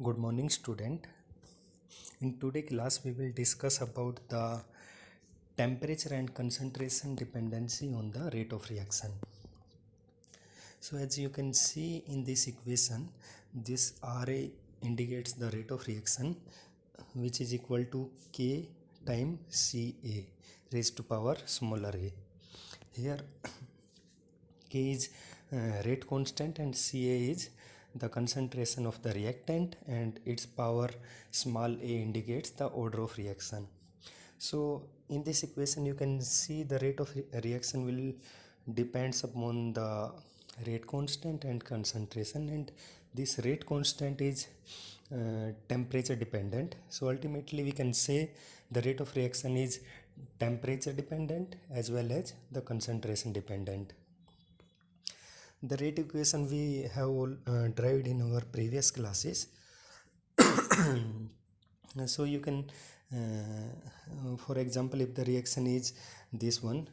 Good morning, student. In today's class, we will discuss about the temperature and concentration dependency on the rate of reaction. So, as you can see in this equation, this Ra indicates the rate of reaction, which is equal to K times Ca raised to power smaller a. Here, K is rate constant and Ca is the concentration of the reactant, and its power small a indicates the order of reaction. So in this equation you can see the rate of reaction will depends upon the rate constant and concentration, and this rate constant is temperature dependent. So ultimately we can say the rate of reaction is temperature dependent as well as the concentration dependent. The rate equation we have derived in our previous classes. So you can for example, if the reaction is this one,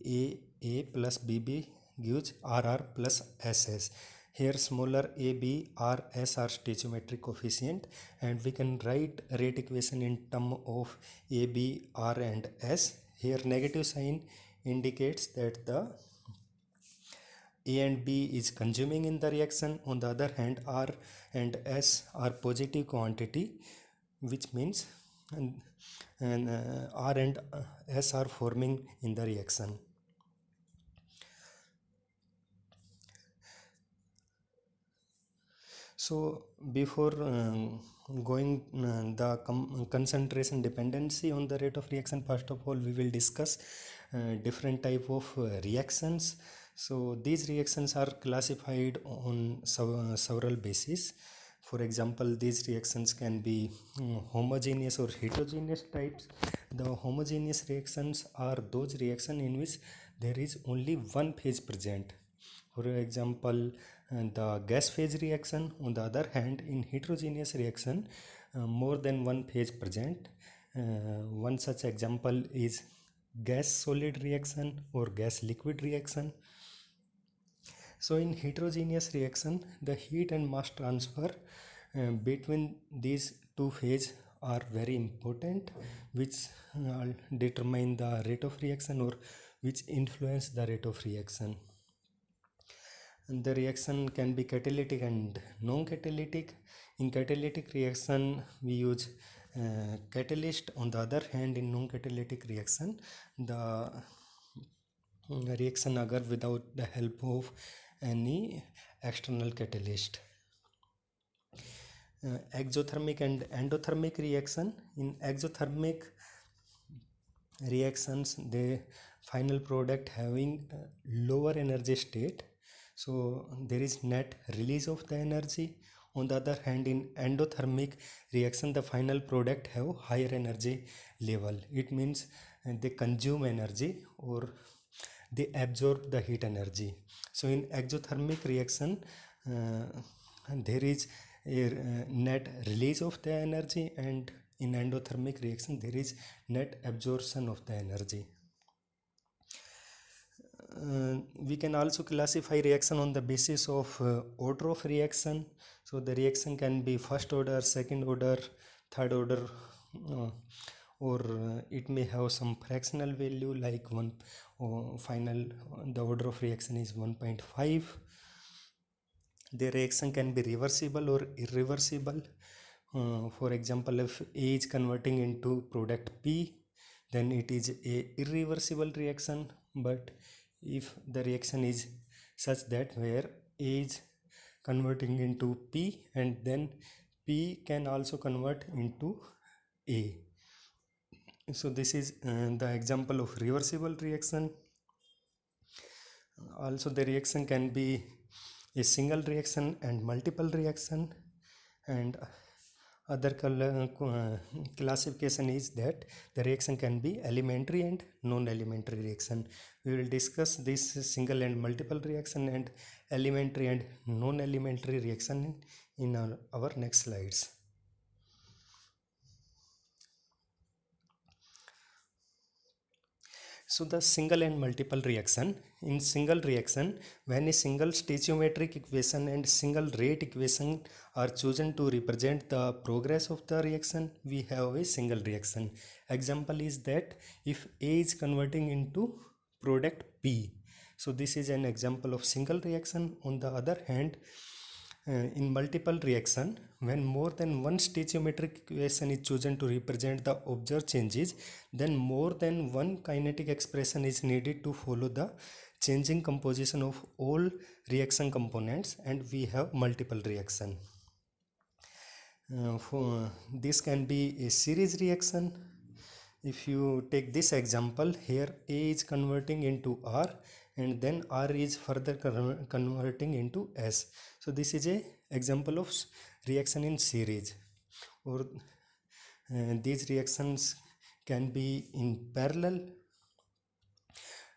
a plus bb gives rr plus ss. Here smaller a, b, r, s are stoichiometric coefficient, and we can write rate equation in term of a, b, r and s. Here negative sign indicates that the a and B is consuming in the reaction. On the other hand, R and S are positive quantity, which means R and S are forming in the reaction. So before going the concentration dependency on the rate of reaction, first of all we will discuss different type of reactions. So these reactions are classified on several bases. For example, these reactions can be homogeneous or heterogeneous types. The homogeneous reactions are those reactions in which there is only one phase present. For example, the gas phase reaction. On the other hand, in heterogeneous reaction, more than one phase present. One such example is gas solid reaction or gas liquid reaction. So in heterogeneous reaction, the heat and mass transfer between these two phases are very important, which determine the rate of reaction or which influence the rate of reaction. And the reaction can be catalytic and non-catalytic. In catalytic reaction, we use catalyst. On the other hand, in non-catalytic reaction, the reaction occur without the help of any external catalyst. Exothermic and endothermic reaction. In exothermic reactions, the final product having lower energy state, so there is net release of the energy. On the other hand, in endothermic reaction, the final product have higher energy level. It means they consume energy or they absorb the heat energy. So in exothermic reaction, there is a net release of the energy, and in endothermic reaction there is net absorption of the energy. We can also classify reaction on the basis of order of reaction. So the reaction can be first order, second order, third order, or it may have some fractional value like one. Final the order of reaction is 1.5. The reaction can be reversible or irreversible. For example, if A is converting into product P, then it is a irreversible reaction. But if the reaction is such that where A is converting into P and then P can also convert into A. So this is the example of reversible reaction. Also the reaction can be a single reaction and multiple reaction, and other classification is that the reaction can be elementary and non-elementary reaction. We will discuss this single and multiple reaction and elementary and non-elementary reaction in our next slides. So the single and multiple reaction. In single reaction, when a single stoichiometric equation and single rate equation are chosen to represent the progress of the reaction, we have a single reaction. Example is that if A is converting into product P. So this is an example of single reaction. On the other hand, in multiple reaction, when more than one stoichiometric equation is chosen to represent the observed changes, then more than one kinetic expression is needed to follow the changing composition of all reaction components, and we have multiple reaction. This can be a series reaction. If you take this example, here A is converting into R and then R is further converting into S. So this is a example of reaction in series, or these reactions can be in parallel.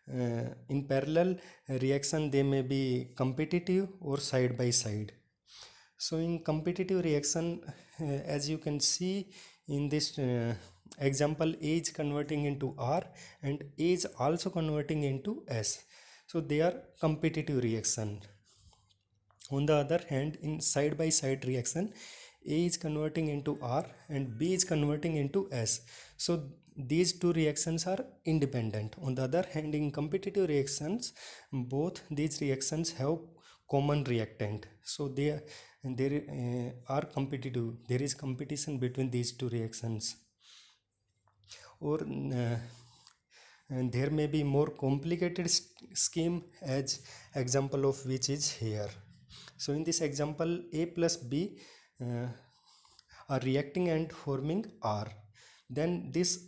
In parallel reaction, they may be competitive or side by side. So in competitive reaction, as you can see in this example, A is converting into R and A is also converting into S. So they are competitive reaction. On the other hand, in side by side reaction, A is converting into R and B is converting into S. So these two reactions are independent. On the other hand, in competitive reactions, both these reactions have common reactant. So there are competitive. There is competition between these two reactions. Or and there may be more complicated scheme, as example of which is here. So in this example, A plus B are reacting and forming R. Then this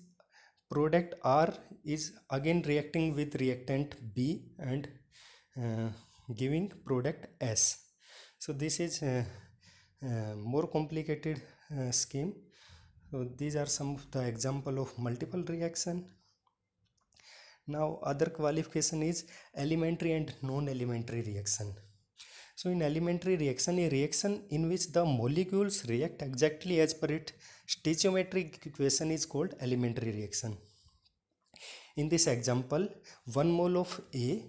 product R is again reacting with reactant B and giving product S. So this is more complicated scheme. So these are some of the example of multiple reaction. Now other qualification is elementary and non-elementary reaction. So in elementary reaction, a reaction in which the molecules react exactly as per its stoichiometric equation is called elementary reaction. In this example, 1 mole of A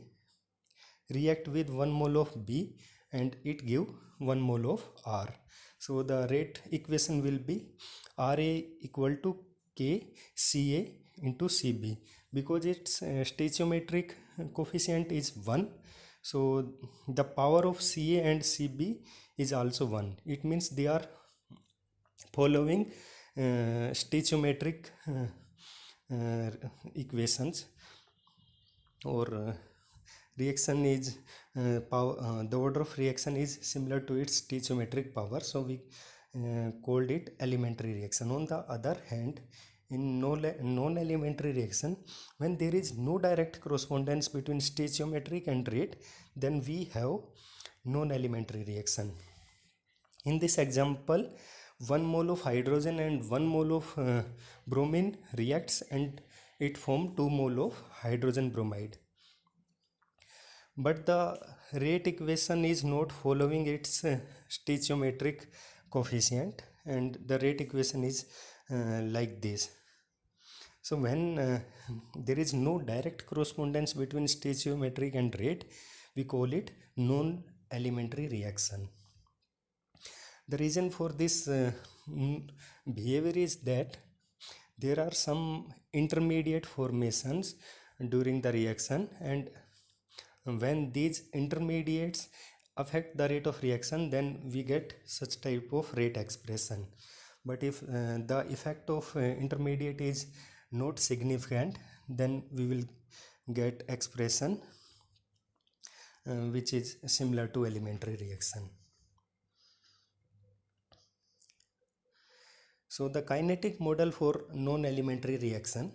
react with 1 mole of B and it give 1 mole of R. So the rate equation will be Ra equal to K Ca into Cb, because its stoichiometric coefficient is 1. So the power of Ca and Cb is also 1. It means they are following stoichiometric equations, or reaction is the order of reaction is similar to its stoichiometric power, so we called it elementary reaction. On the other hand, in non-elementary reaction, when there is no direct correspondence between stoichiometric and rate, then we have non-elementary reaction. In this example, 1 mole of hydrogen and 1 mole of bromine reacts and it forms 2 mole of hydrogen bromide. But the rate equation is not following its stoichiometric coefficient, and the rate equation is like this. So when there is no direct correspondence between stoichiometric and rate, we call it non-elementary reaction. The reason for this behavior is that there are some intermediate formations during the reaction, and when these intermediates affect the rate of reaction, then we get such type of rate expression. But if the effect of intermediate is not significant, then we will get expression which is similar to elementary reaction. So the kinetic model for non-elementary reaction.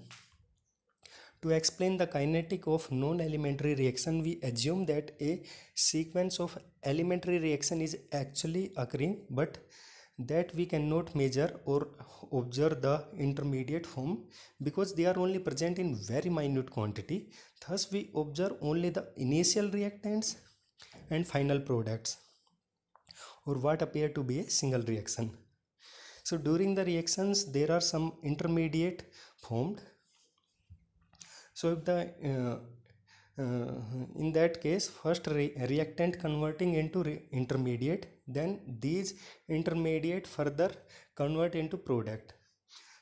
To explain the kinetic of non-elementary reaction, we assume that a sequence of elementary reaction is actually occurring, but that we cannot measure or observe the intermediate form because they are only present in very minute quantity. Thus, we observe only the initial reactants and final products, or what appear to be a single reaction. So during the reactions, there are some intermediate formed. So if the in that case, first reactant converting into intermediate, then these intermediate further convert into product.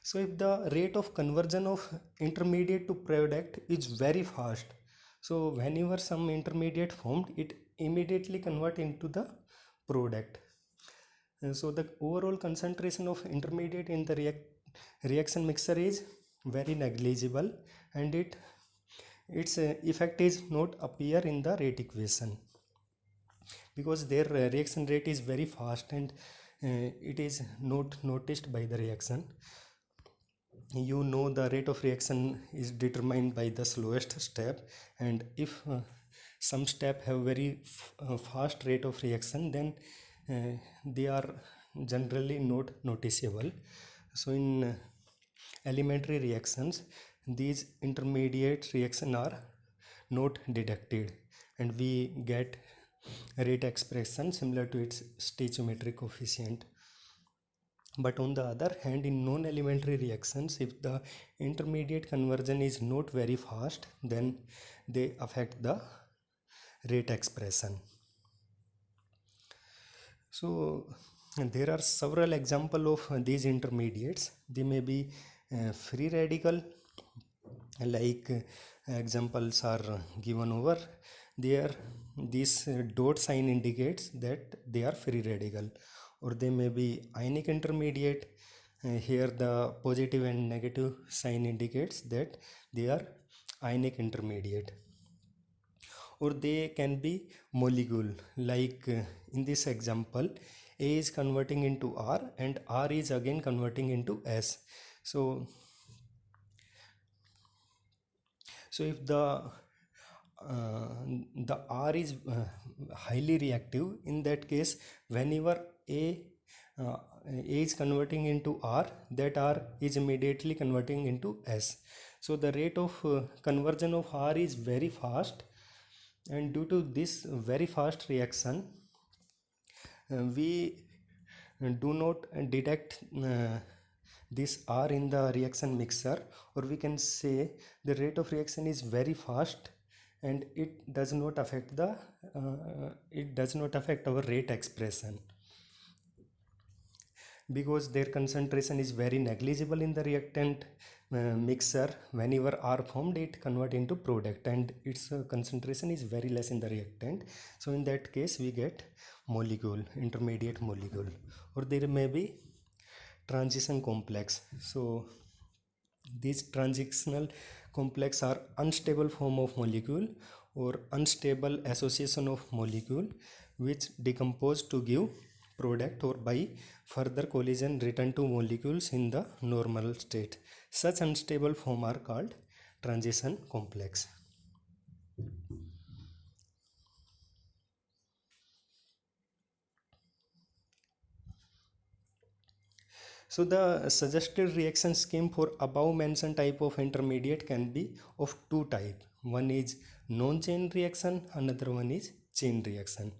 So if the rate of conversion of intermediate to product is very fast, so whenever some intermediate formed, it immediately convert into the product. So the overall concentration of intermediate in the reaction mixture is very negligible, and its effect is not appear in the rate equation, because their reaction rate is very fast, and it is not noticed by the reaction. You know, the rate of reaction is determined by the slowest step, and if some step have very fast rate of reaction, then they are generally not noticeable. So in elementary reactions, these intermediate reaction are not detected, and we get rate expression similar to its stoichiometric coefficient. But on the other hand, in non-elementary reactions, if the intermediate conversion is not very fast, then they affect the rate expression. So there are several examples of these intermediates. They may be free radical, like examples are given over there. This dot sign indicates that they are free radical, or they may be ionic intermediate. Here the positive and negative sign indicates that they are ionic intermediate, or they can be molecule, like in this example, A is converting into R and R is again converting into S. So if the R is highly reactive, in that case, whenever A is converting into R, that R is immediately converting into S. So the rate of conversion of R is very fast, and due to this very fast reaction, we do not detect this R in the reaction mixer, or we can say the rate of reaction is very fast, and it does not affect our rate expression, because their concentration is very negligible in the reactant mixer. Whenever R formed, it convert into product, and its concentration is very less in the reactant. So in that case, we get molecule, intermediate molecule, or there may be transition complex. So these transitional complex are unstable form of molecule or unstable association of molecule, which decompose to give product, or by further collision return to molecules in the normal state. Such unstable form are called transition complex. So the suggested reaction scheme for above mentioned type of intermediate can be of two types. One is non-chain reaction, another one is chain reaction.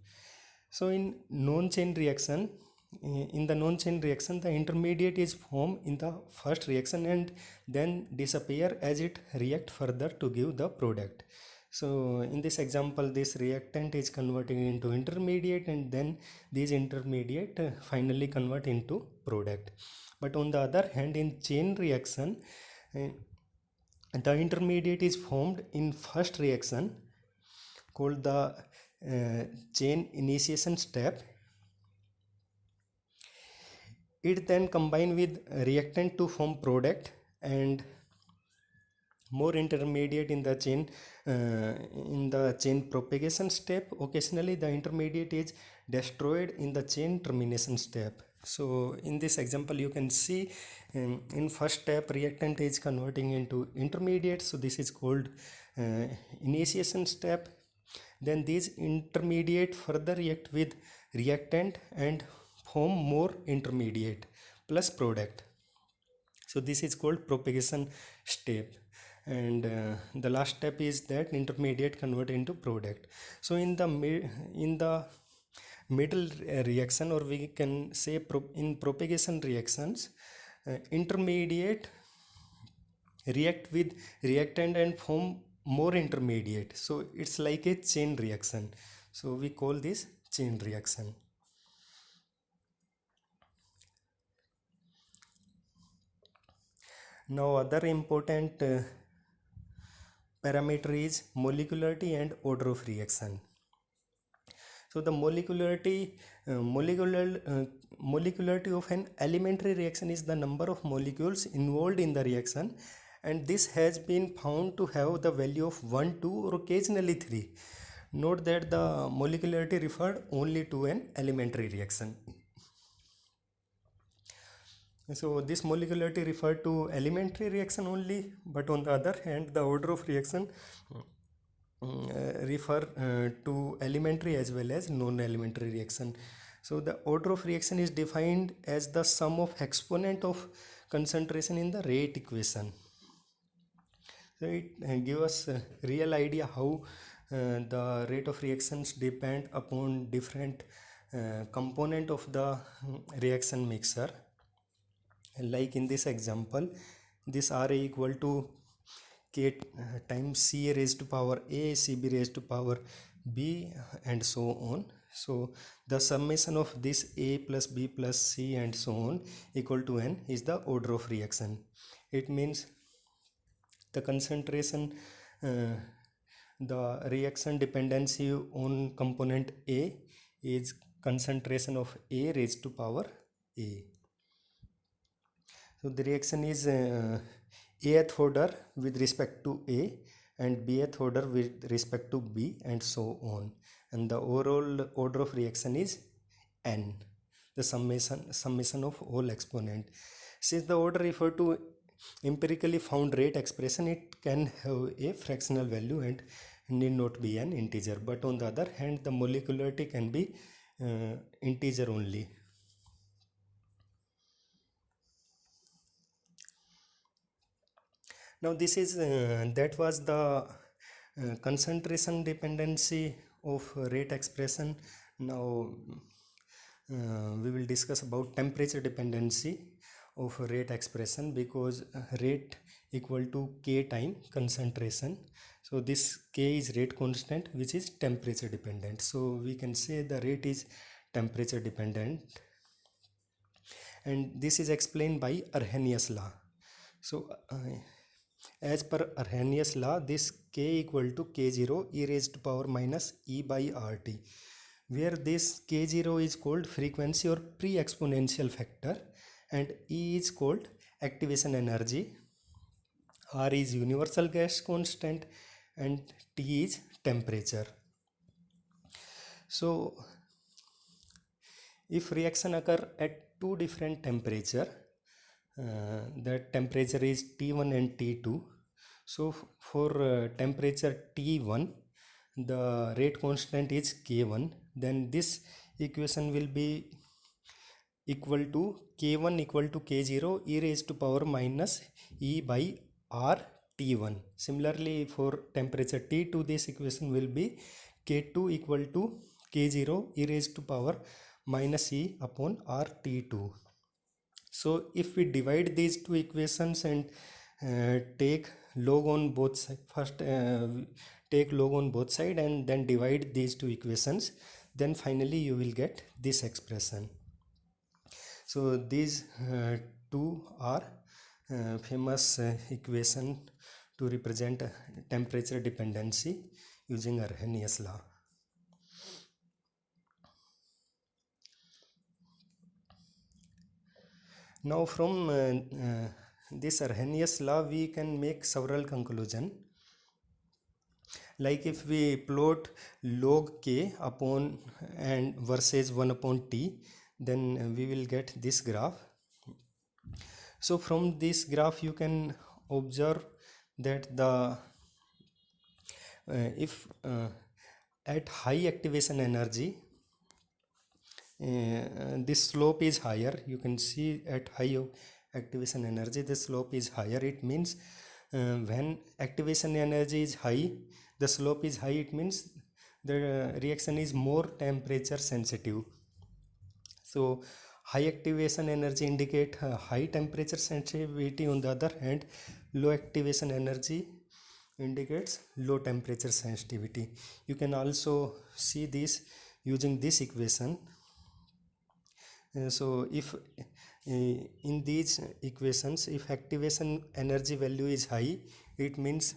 So in non-chain reaction, the intermediate is formed in the first reaction and then disappear as it react further to give the product. So in this example, this reactant is converting into intermediate, and then these intermediate finally convert into product. But on the other hand, in chain reaction, uh, the intermediate is formed in first reaction, called the chain initiation step. It then combine with reactant to form product, and more intermediate in the chain propagation step. Occasionally the intermediate is destroyed in the chain termination step. So in this example, you can see in first step reactant is converting into intermediate, so this is called initiation step. Then these intermediate further react with reactant and form more intermediate plus product. So this is called propagation step, and the last step is that intermediate convert into product. So in the middle reaction, or we can say in propagation reactions, intermediate react with reactant and form more intermediate. So it's like a chain reaction. So we call this chain reaction. Now other important parameter is molecularity and order of reaction. So the molecularity of an elementary reaction is the number of molecules involved in the reaction, and this has been found to have the value of 1, 2 or occasionally 3. Note that the molecularity referred only to an elementary reaction. So this molecularity referred to elementary reaction only, but on the other hand the order of reaction refer to elementary as well as non-elementary reaction. So the order of reaction is defined as the sum of exponent of concentration in the rate equation. So it gives us a real idea how the rate of reactions depend upon different component of the reaction mixer. Like in this example, this Ra equal to K times Ca raised to power A, Cb raised to power B, and so on. So the summation of this A plus B plus C and so on equal to N is the order of reaction. It means the concentration, the reaction dependency on component A is concentration of A raised to power A. So the reaction is Ath order with respect to A and Bth order with respect to B and so on, and the overall order of reaction is N, the summation of all exponent. Since the order refer to empirically found rate expression, it can have a fractional value and need not be an integer, but on the other hand the molecularity can be integer only. Now this is that was the concentration dependency of rate expression. Now we will discuss about temperature dependency of rate expression, because rate equal to K time concentration. So this K is rate constant which is temperature dependent. So we can say the rate is temperature dependent, and this is explained by Arrhenius law. So as per Arrhenius law, this K equal to K0 e raised to power minus E by RT, where this K0 is called frequency or pre-exponential factor, and E is called activation energy, R is universal gas constant, and T is temperature. So if reaction occur at two different temperature, that temperature is T1 and T2. So for temperature T1, the rate constant is K1. Then this equation will be equal to K1 equal to K0 e raised to power minus E by R T1. Similarly, for temperature T2, this equation will be K2 equal to K0 e raised to power minus E upon R T2. So if we divide these two equations and take log on both sides, first take log on both sides and then divide these two equations, then finally you will get this expression. So these two are famous equation to represent temperature dependency using Arrhenius law. Now from this Arrhenius law we can make several conclusions. Like if we plot log K upon and versus 1 upon T, then we will get this graph. So from this graph you can observe that the if at high activation energy, this slope is higher. You can see at high activation energy the slope is higher. It means when activation energy is high, the slope is high. It means the reaction is more temperature sensitive. So high activation energy indicate high temperature sensitivity. On the other hand, low activation energy indicates low temperature sensitivity. You can also see this using this equation. So if in these equations, if activation energy value is high, it means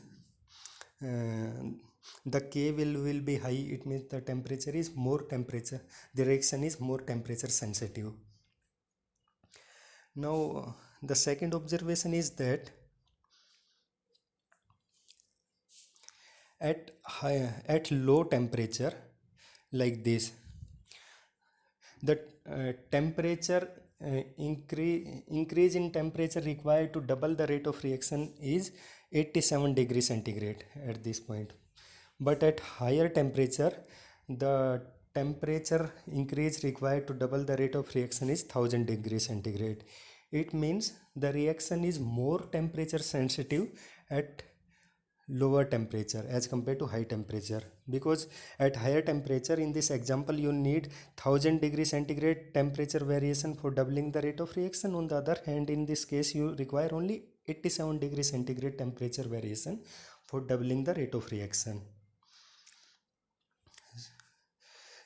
the K will be high. It means the temperature is more temperature, the reaction is more temperature sensitive. Now the second observation is that at low temperature like this, the temperature increase in temperature required to double the rate of reaction is 87 degrees centigrade at this point. But at higher temperature, the temperature increase required to double the rate of reaction is 1000 degrees centigrade. It means the reaction is more temperature sensitive at lower temperature as compared to high temperature, because at higher temperature, in this example, you need 1000 degree centigrade temperature variation for doubling the rate of reaction. On the other hand, in this case, you require only 87 degree centigrade temperature variation for doubling the rate of reaction.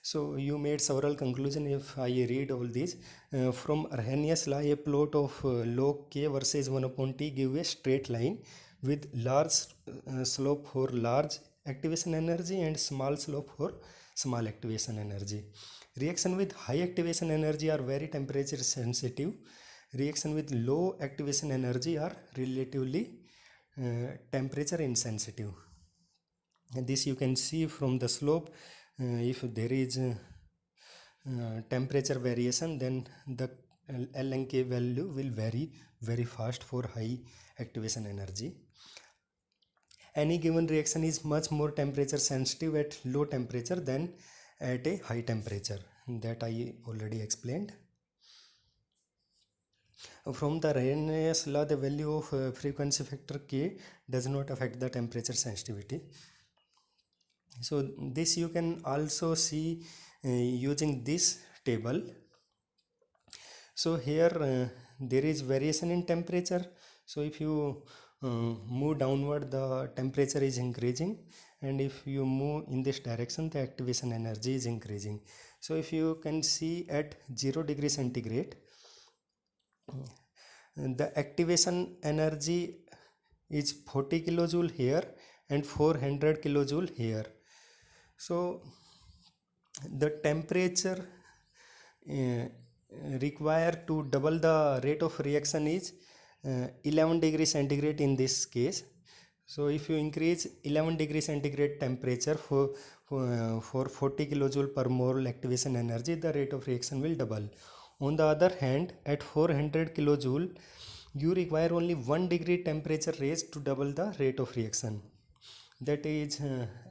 So you made several conclusions. If I read all these, from Arrhenius law, a plot of log K versus 1 upon T give a straight line with large slope for large activation energy and small slope for small activation energy. Reaction with high activation energy are very temperature sensitive. Reaction with low activation energy are relatively temperature insensitive. And this you can see from the slope. If there is temperature variation, then the L and K value will vary very fast for high activation energy. Any given reaction is much more temperature sensitive at low temperature than at a high temperature. That I already explained. From the Arrhenius law, the value of frequency factor K does not affect the temperature sensitivity. So this you can also see using this table. So here there is variation in temperature. So if you move downward, the temperature is increasing, and if you move in this direction, the activation energy is increasing. So if you can see at 0 degree centigrade, the activation energy is 40 kilojoule here and 400 kilojoule here. So the temperature required to double the rate of reaction is 11 degree centigrade in this case. So if you increase 11 degree centigrade temperature for 40 kilojoule per mole activation energy, the rate of reaction will double. On the other hand, at 400 kilojoule, you require only 1 degree temperature raise to double the rate of reaction. That is,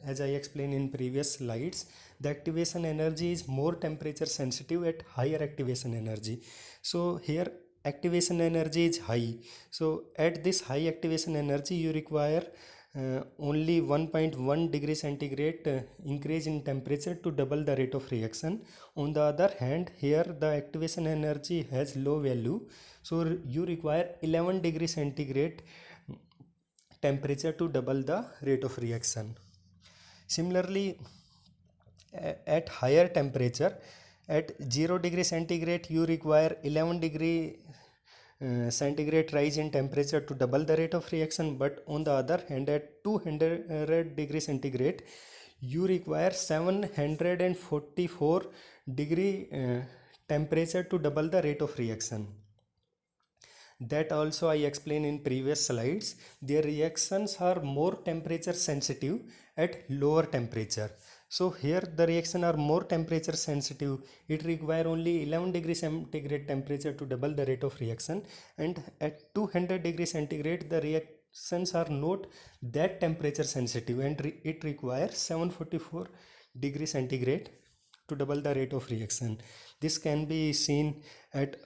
as I explained in previous slides, the activation energy is more temperature sensitive at higher activation energy. So here activation energy is high. So at this high activation energy, you require only 1.1 degree centigrade increase in temperature to double the rate of reaction. On the other hand, here the activation energy has low value, so you require 11 degree centigrade temperature to double the rate of reaction. Similarly, at higher temperature, at 0 degree centigrade, you require 11 degree centigrade rise in temperature to double the rate of reaction. But on the other hand, at 200 degree centigrade, you require 744 degree temperature to double the rate of reaction. That also I explained in previous slides. Their reactions are more temperature sensitive at lower temperature. So here the reaction are more temperature sensitive. It require only 11 degree centigrade temperature to double the rate of reaction, and at 200 degree centigrade the reactions are not that temperature sensitive, and it requires 744 degree centigrade to double the rate of reaction. This can be seen at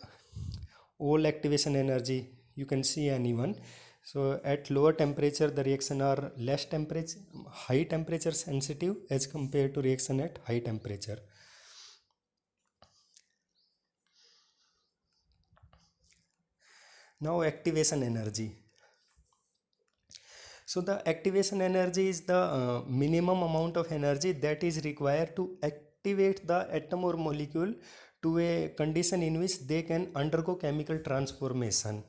all activation energy. You can see anyone. So at lower temperature, the reaction are less temperature, high temperature sensitive as compared to reaction at high temperature. Now activation energy. So the activation energy is the minimum amount of energy that is required to activate the atom or molecule to a condition in which they can undergo chemical transformation.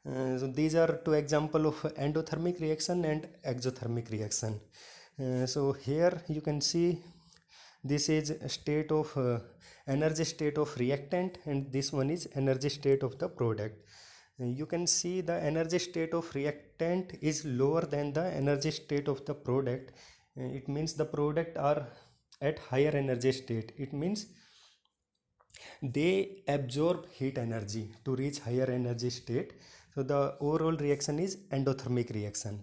So these are two examples of endothermic reaction and exothermic reaction. So here you can see this is state of energy state of reactant, and this one is energy state of the product. You can see the energy state of reactant is lower than the energy state of the product. It means the product are at higher energy state. It means they absorb heat energy to reach higher energy state. So the overall reaction is endothermic reaction.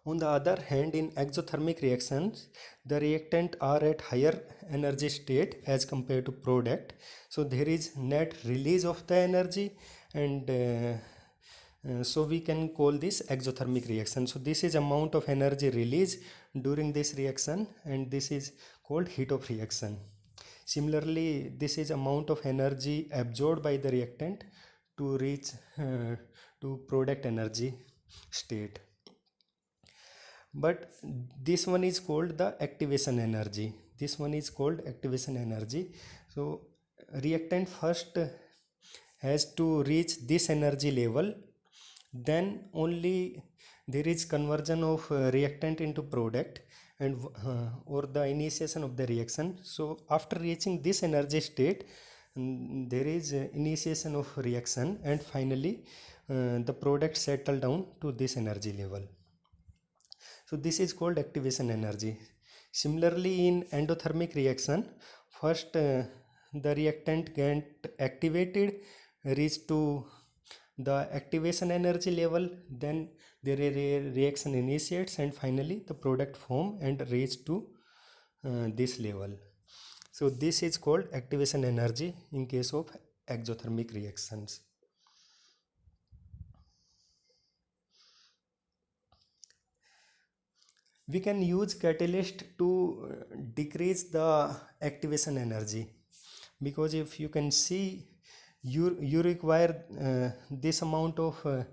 On the other hand, in exothermic reactions, the reactant are at higher energy state as compared to product. So there is net release of the energy, and so we can call this exothermic reaction. So this is amount of energy release during this reaction, and this is called heat of reaction. Similarly, this is amount of energy absorbed by the reactant to reach to product energy state. But this one is called the activation energy. This one is called activation energy. So reactant first has to reach this energy level, then only there is conversion of reactant into product, and or the initiation of the reaction. So after reaching this energy state, there is initiation of reaction, and finally the product settle down to this energy level. So this is called activation energy. Similarly, in endothermic reaction, first the reactant get activated, reach to the activation energy level, then their reaction initiates, and finally the product form and reach to this level. So this is called activation energy in case of exothermic reactions. We can use catalyst to decrease the activation energy, because if you can see, you require this amount of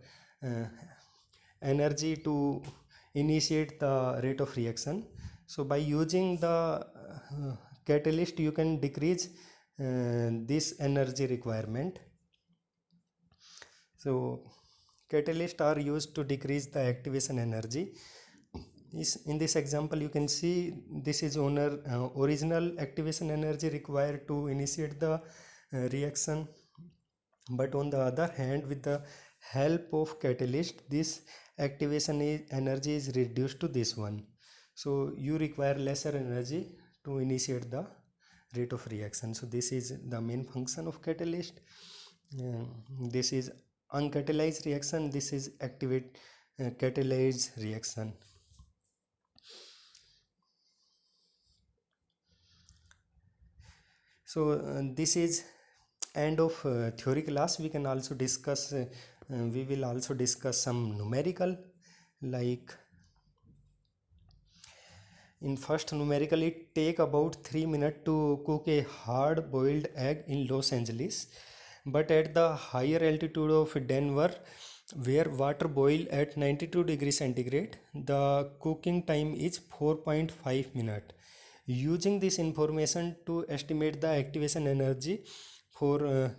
energy to initiate the rate of reaction. So by using the catalyst, you can decrease this energy requirement. So catalysts are used to decrease the activation energy. In this example, you can see this is original activation energy required to initiate the reaction, but on the other hand, with the help of catalyst, this energy is reduced to this one. So you require lesser energy to initiate the rate of reaction. So this is the main function of catalyst. This is uncatalyzed reaction, this is catalyzed reaction. So this is end of theory class. We can also discuss we will also discuss some numerical, like in first numerical, it take about 3 minutes to cook a hard boiled egg in Los Angeles, but at the higher altitude of Denver, where water boil at 92 degrees centigrade, the cooking time is 4.5 minutes. Using this information to estimate the activation energy for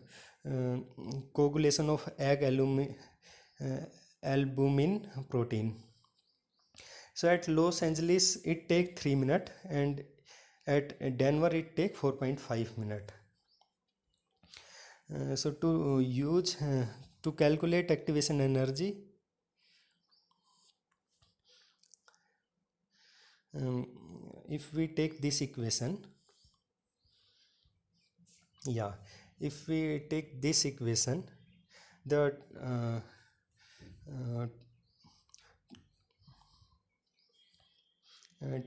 coagulation of egg albumin protein. So at Los Angeles it take 3 minutes, and at Denver it take 4.5 minutes. So to calculate activation energy, if we take this equation, if we take this equation, the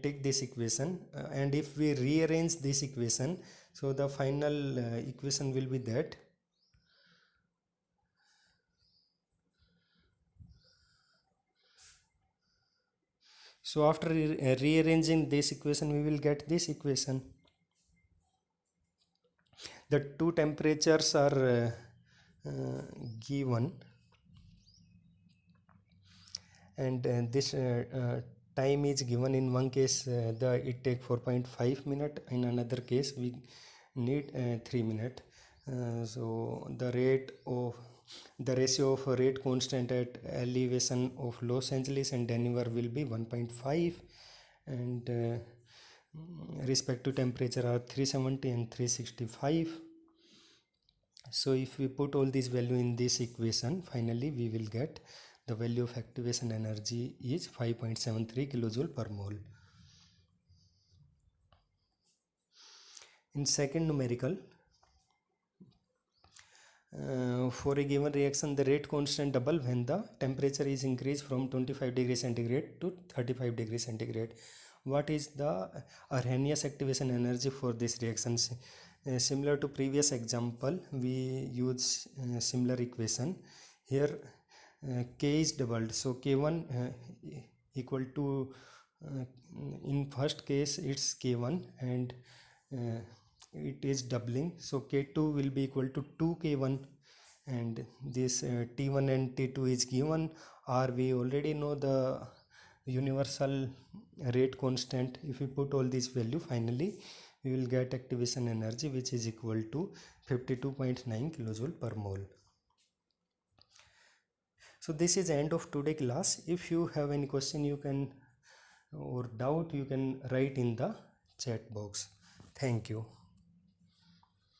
take this equation, and if we rearrange this equation, so the final equation will be that. So after rearranging this equation, we will get this equation. The two temperatures are given, and this time is given. In one case it take 4.5 minute, in another case we need 3 minute. So the ratio of rate constant at elevation of Los Angeles and Denver will be 1.5, and respective temperature are 370 and 365. So if we put all these value in this equation, finally we will get the value of activation energy is 5.73 kilojoule per mole. In second numerical, for a given reaction, the rate constant double when the temperature is increased from 25 degrees centigrade to 35 degrees centigrade. What is the Arrhenius activation energy for this reaction? Similar to previous example, we use similar equation. Here K is doubled, so K1 equal to, in first case it's K1 and it is doubling, so K2 will be equal to 2K1, and this T1 and T2 is given, or we already know the universal rate constant. If we put all these value, finally we will get activation energy which is equal to 52.9 kilojoule per mole. So this is the end of today class. If you have any question you can, or doubt, you can write in the chat box. Thank you.